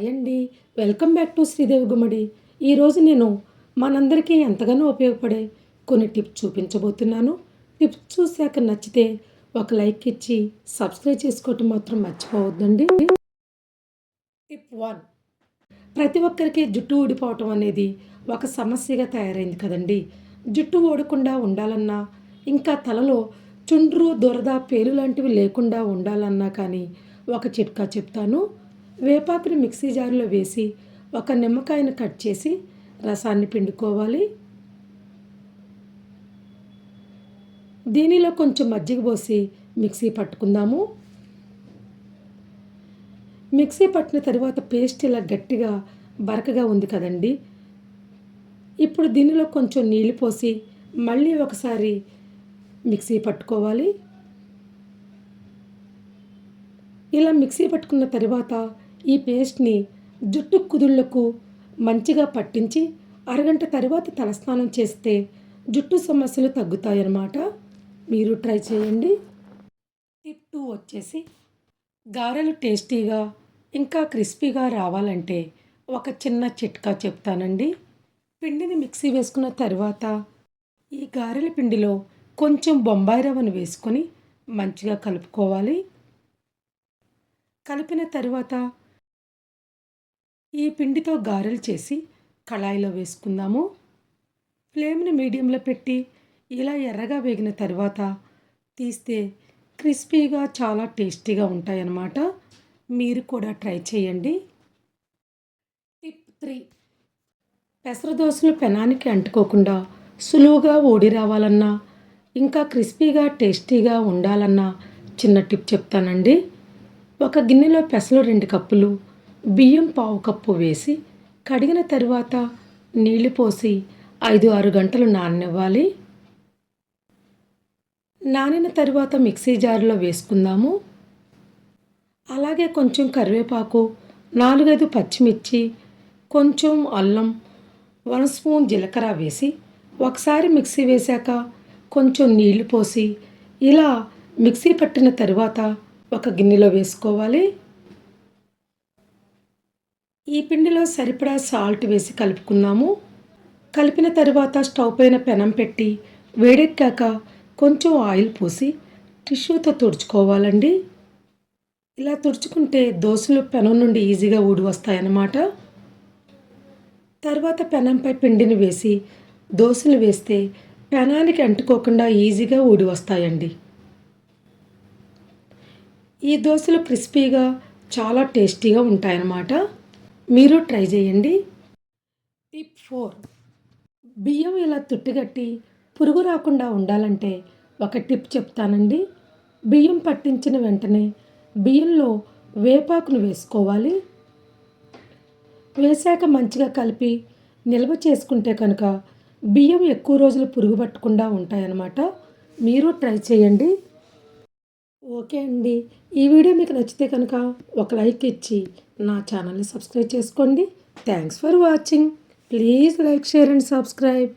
Hi అండి. Welcome back to Sridevi గుమ్మడి. ఈరోజు నేను మనందరికీ ఎంతగానో ఉపయోగపడే కొన్ని టిప్స్ చూపించబోతున్నాను. టిప్స్ చూశాక నచ్చితే ఒక లైక్ ఇచ్చి సబ్స్క్రైబ్ చేసుకోవటం మాత్రం మర్చిపోవద్దండి. టిప్ 1. ప్రతి ఒక్కరికి జుట్టు ఊడిపోవటం అనేది ఒక సమస్యగా తయారైంది కదండి. జుట్టు ఊడకుండా ఉండాలన్నా, ఇంకా తలలో చుండ్రు, దురద, పేలు లాంటివి లేకుండా ఉండాలన్నా కానీ ఒక చిట్కా చెప్తాను. వేపాకుని మిక్సీ జార్లో వేసి ఒక నిమ్మకాయను కట్ చేసి రసాన్ని పిండుకోవాలి. దీనిలో కొంచెం మజ్జిగ పోసి మిక్సీ పట్టుకుందాము. మిక్సీ పట్టిన తర్వాత పేస్ట్ ఇలా గట్టిగా బరకగా ఉంది కదండి. ఇప్పుడు దీనిలో కొంచెం నీళ్ళు పోసి మళ్ళీ ఒకసారి మిక్సీ పట్టుకోవాలి. ఇలా మిక్సీ పట్టుకున్న తర్వాత ఈ పేస్ట్ని జుట్టు కుదుళ్లకు మంచిగా పట్టించి అరగంట తర్వాత తలస్నానం చేస్తే జుట్టు సమస్యలు తగ్గుతాయన్నమాట. మీరు ట్రై చేయండి. టిప్ 2 వచ్చేసి గారెలు టేస్టీగా ఇంకా క్రిస్పీగా రావాలంటే ఒక చిన్న చిట్కా చెప్తానండి. పిండిని మిక్సీ వేసుకున్న తర్వాత ఈ గారెల పిండిలో కొంచెం బొంబాయి రవ్వను వేసుకొని మంచిగా కలుపుకోవాలి. కలిపిన తర్వాత ఈ పిండితో గారెలు చేసి కళాయిలో వేసుకుందాము. ఫ్లేమ్ని మీడియంలో పెట్టి ఇలా ఎర్రగా వేగిన తర్వాత తీస్తే క్రిస్పీగా చాలా టేస్టీగా ఉంటాయన్నమాట. మీరు కూడా ట్రై చేయండి. టిప్ 3. పెసర దోశలు పెనానికి అంటుకోకుండా సులువుగా ఊడి రావాలన్నా, ఇంకా క్రిస్పీగా టేస్టీగా ఉండాలన్నా చిన్న టిప్ చెప్తానండి. ఒక గిన్నెలో పెసలు 2 కప్పులు, బియ్యం 1/2 కప్పు వేసి కడిగిన తర్వాత నీళ్లు పోసి 5-6 గంటలు నాననివ్వాలి. నానిన తర్వాత మిక్సీ జార్లో వేసుకుందాము. అలాగే కొంచెం కరివేపాకు, 4-5 పచ్చిమిర్చి, కొంచెం అల్లం, 1 స్పూన్ జీలకర్ర వేసి ఒకసారి మిక్సీ వేశాక కొంచెం నీళ్లు పోసి ఇలా మిక్సీ పట్టిన తర్వాత ఒక గిన్నెలో వేసుకోవాలి. ఈ పిండిలో సరిపడా సాల్ట్ వేసి కలుపుకుందాము. కలిపిన తర్వాత స్టవ్ పైన పెనం పెట్టి వేడెక్కాక కొంచెం ఆయిల్ పోసి టిష్యూతో తుడుచుకోవాలండి. ఇలా తుడుచుకుంటే దోశలు పెనం నుండి ఈజీగా ఊడి వస్తాయన్నమాట. తర్వాత పెనంపై పిండిని వేసి దోశలు వేస్తే పెనానికి అంటుకోకుండా ఈజీగా ఊడి వస్తాయండి. ఈ దోశలు క్రిస్పీగా చాలా టేస్టీగా ఉంటాయన్నమాట. మీరు ట్రై చేయండి. టిప్ 4. బియ్యం ఇలా తుట్టుగట్టి పురుగు రాకుండా ఉండాలంటే ఒక టిప్ చెప్తానండి. బియ్యం పట్టించిన వెంటనే బియ్యంలో వేపాకును వేసుకోవాలి. వేశాక మంచిగా కలిపి నిల్వ చేసుకుంటే కనుక బియ్యం ఎక్కువ రోజులు పురుగు పట్టకుండా ఉంటాయన్నమాట. మీరు ట్రై చేయండి. ఓకే అండి. ఈ వీడియో మీకు నచ్చితే కనుక ఒక లైక్ ఇచ్చి నా ఛానల్ని సబ్స్క్రైబ్ చేసుకోండి. Thanks for watching. Please like, share and subscribe.